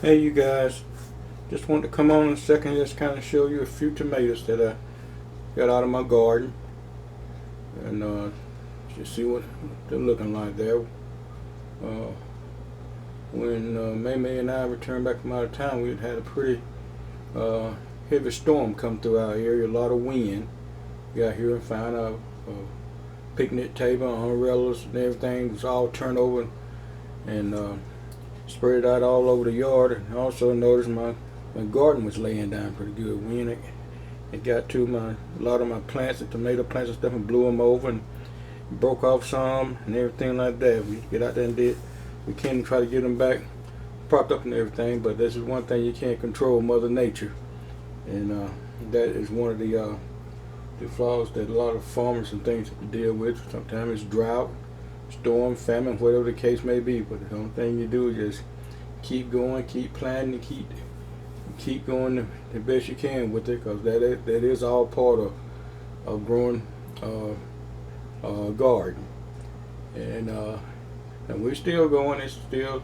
Hey you guys, just wanted to come on in a second and just kind of show you a few tomatoes that I got out of my garden, and you see what they're looking like there. When May and I returned back from out of town, we had a pretty heavy storm come through our area, a lot of wind. Got here and found a picnic table, umbrellas and everything was all turned over and spread out all over the yard. And also noticed my garden was laying down pretty good. Wind it got to a lot of my plants, the tomato plants and stuff, and blew them over and broke off some and everything like that. We get out there and we can try to get them back propped up and everything, but this is one thing you can't control, Mother Nature, and that is one of the flaws that a lot of farmers and things have to deal with. Sometimes it's drought, storm, famine, whatever the case may be, but the only thing you do is just keep going, keep planting, and keep going the best you can with it, because that is all part of growing garden. And we're still going. It's still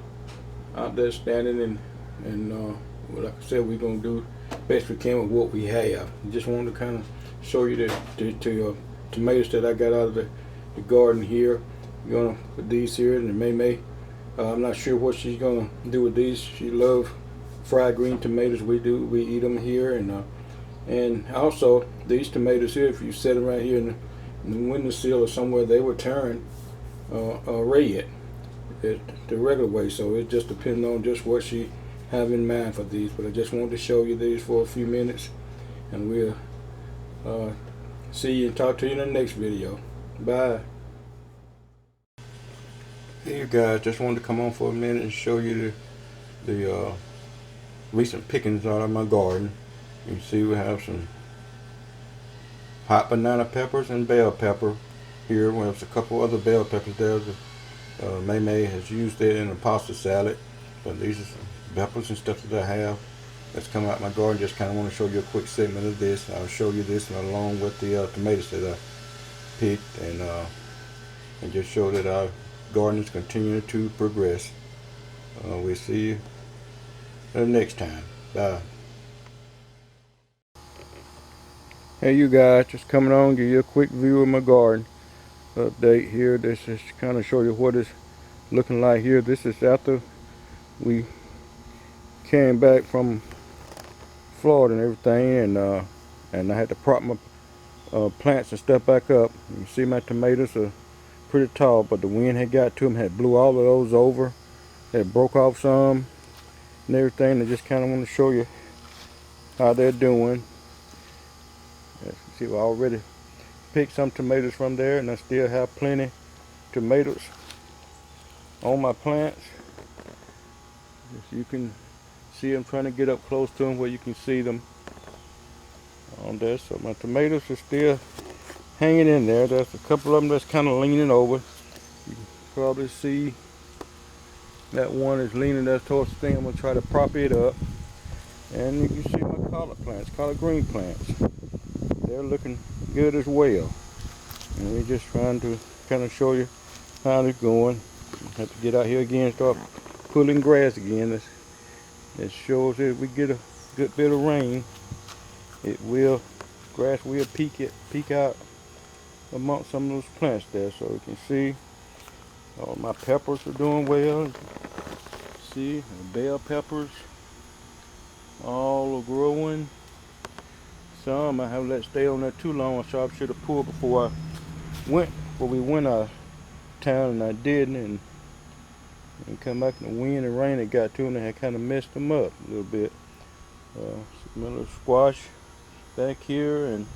out there standing, and like I said, we're gonna do the best we can with what we have. Just wanted to kind of show you the tomatoes that I got out of the garden here. We're gonna put these here, and May I'm not sure what she's gonna do with these. She loves fried green tomatoes. We eat them here, and also these tomatoes here, if you set them right here in the windowsill or somewhere, they will turn red the regular way. So it just depends on just what she have in mind for these. But I just wanted to show you these for a few minutes, and we'll see you and talk to you in the next video. Bye. Hey you guys, just wanted to come on for a minute and show you the recent pickings out of my garden. You can see we have some hot banana peppers and bell pepper here. We have a couple other bell peppers there. May has used it in a pasta salad, but these are some peppers and stuff that I have that's come out of my garden. Just kind of want to show you a quick segment of this. I'll show you this along with the tomatoes that I picked, and just show that our garden is continuing to progress. We'll see you next time. Bye. Hey you guys, just coming on, give you a quick view of my garden update here. This is kind of show you what it's looking like here. This is after we came back from Florida and everything, and I had to prop my plants and stuff back up. You can see my tomatoes are pretty tall, but the wind had got to them, had blew all of those over, had broke off some and everything. I just kind of want to show you how they're doing. As you see, we already picked some tomatoes from there, and I still have plenty tomatoes on my plants. As you can see, I'm trying to get up close to them where you can see them on there. So my tomatoes are still hanging in there. There's a couple of them that's kind of leaning over. You can probably see that one is leaning there towards the thing. I'm going to try to prop it up. And you can see my collard plants, collard green plants. They're looking good as well. And we're just trying to kind of show you how it's going. I have to get out here again and start pulling grass again. It shows that if we get a good bit of rain, grass will peek out amongst some of those plants there. So you can see all my peppers are doing well. See, the bell peppers all are growing. Some I haven't let stay on there too long, so I should have pulled before we went out of town, and I didn't, and come back in the wind and rain it got to them, and had kind of messed them up a little bit. Some little squash back here, and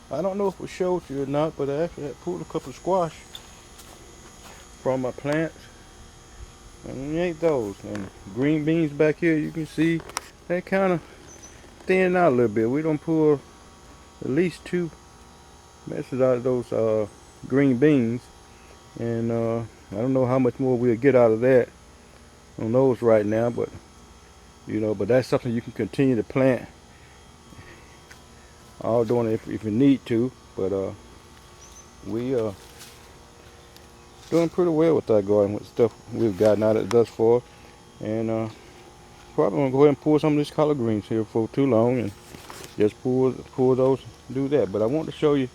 I don't know if we showed you or not, but I actually had pulled a couple of squash from my plants, and we ate those. And green beans back here, you can see they kind of thin out a little bit. We don't pull at least 2 messes out of those green beans, and I don't know how much more we'll get out of that on those right now, but but that's something you can continue to plant all doing it if you need to. But we doing pretty well with our garden with stuff we've gotten out of it thus far, and probably gonna go ahead and pull some of these collard greens here for too long and just pull those, do that. But I want to show you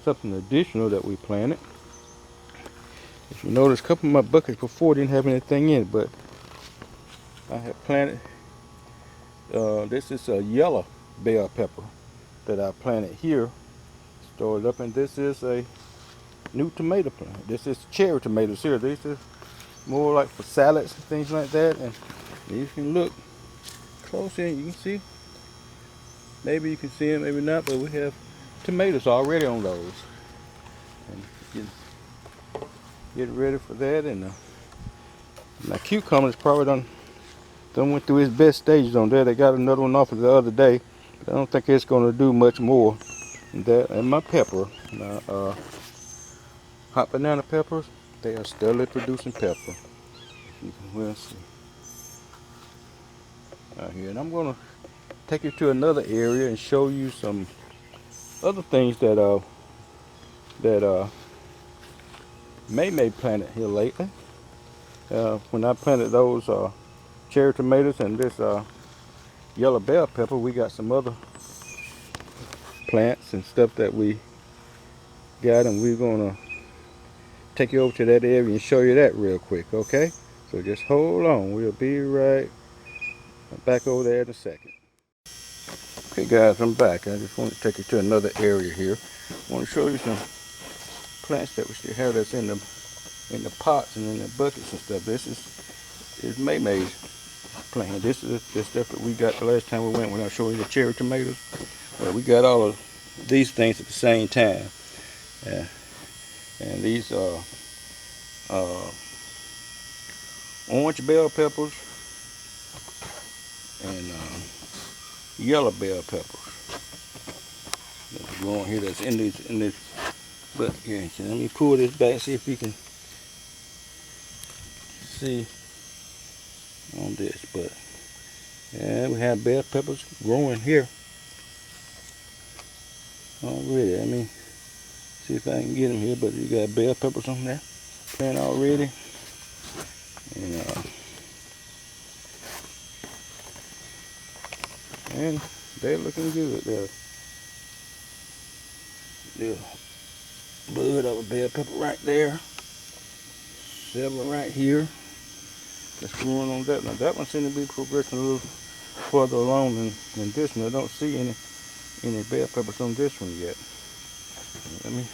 something additional that we planted. If you notice, a couple of my buckets before didn't have anything in it, but I have planted, this is a yellow bell pepper that I planted here, stored up, and this is a new tomato plant. This is cherry tomatoes here. These are more like for salads and things like that. And you can look close in, you can see, maybe you can see it, maybe not, but we have tomatoes already on those. And get ready for that. And my cucumbers probably done went through its best stages on there. They got another one off of the other day, but I don't think it's going to do much more than that. And my pepper, hot banana peppers, they are steadily producing pepper. You can well see out here. And I'm going to take you to another area and show you some other things that May planted here lately. When I planted those cherry tomatoes and this yellow bell pepper, we got some other plants and stuff that we got, and we're gonna take you over to that area and show you that real quick, okay? So just hold on, we'll be right back over there in a second. Okay guys, I'm back. I just want to take you to another area here. I want to show you some plants that we still have that's in the pots and in the buckets and stuff. This is May's plant. This is the stuff that we got the last time we went when I showed you the cherry tomatoes. Well, we got all of these things at the same time. And these are orange bell peppers and yellow bell peppers that's growing here, that's in this bucket here. So let me pull this back, see if you can see on this. But yeah, we have bell peppers growing here already. Let me see if I can get them here. But you got bell peppers on there planted already, and they're looking good. They're bud of a bell pepper right there. Several right here. That's growing on that. Now that one seems to be progressing a little further along than this one. I don't see any bell peppers on this one yet. Let me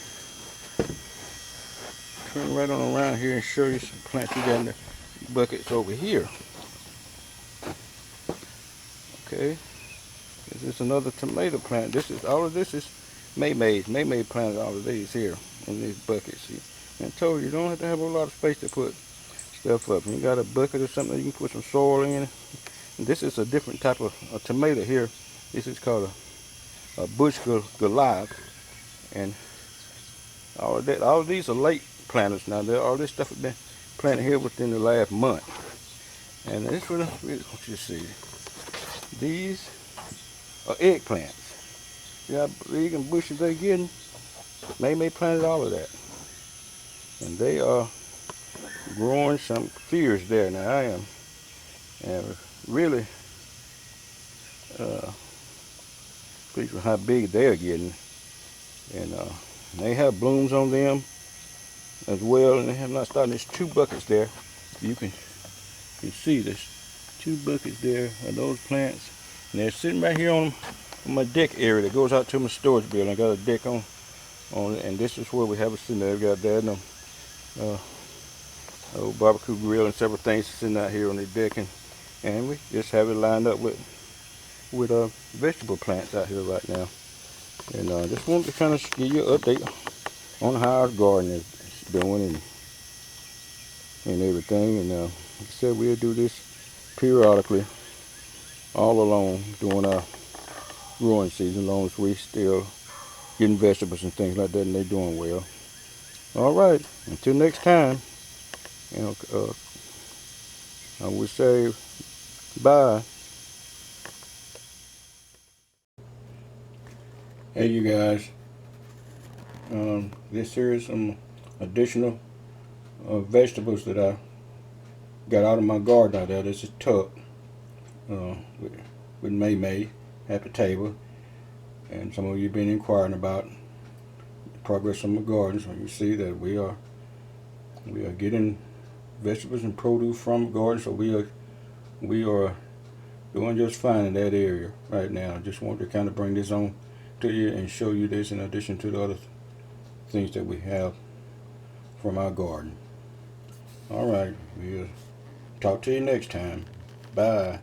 turn right on around here and show you some plants we got in the buckets over here. Okay, this is another tomato plant. This is all of this is May planted all of these here in these buckets. And I told you don't have to have a lot of space to put stuff up. You got a bucket or something you can put some soil in. And this is a different type of tomato here. This is called a bush Goliath, and all of these are late planters now. All this stuff has been planted here within the last month. And this one, I really want you to see. These are eggplants. Yeah, big and bushes they're getting. May planted all of that, and they are growing some fierce there. Now I am really pleased with how big they're getting, and they have blooms on them as well. And they have not started. There's 2 buckets there. You can see there's 2 buckets there of those plants, and they're sitting right here on my deck area that goes out to my storage building. I got a deck on it, and this is where we have it sitting there. We got that and old barbecue grill and several things sitting out here on the deck, and we just have it lined up with vegetable plants out here right now. And just wanted to kind of give you an update on how our garden is doing and everything. And like I said, we'll do this periodically all along during our growing season, as long as we still getting vegetables and things like that, and they're doing well. All right, until next time, I would say bye. Hey you guys, this here is some additional vegetables that I got out of my garden out there. This is tuck. with May at the table, and some of you have been inquiring about the progress of my garden. So you see that we are getting vegetables and produce from the garden. So we are doing just fine in that area right now. I just want to kind of bring this on to you and show you this in addition to the other things that we have from our garden. All right, we'll talk to you next time. Bye.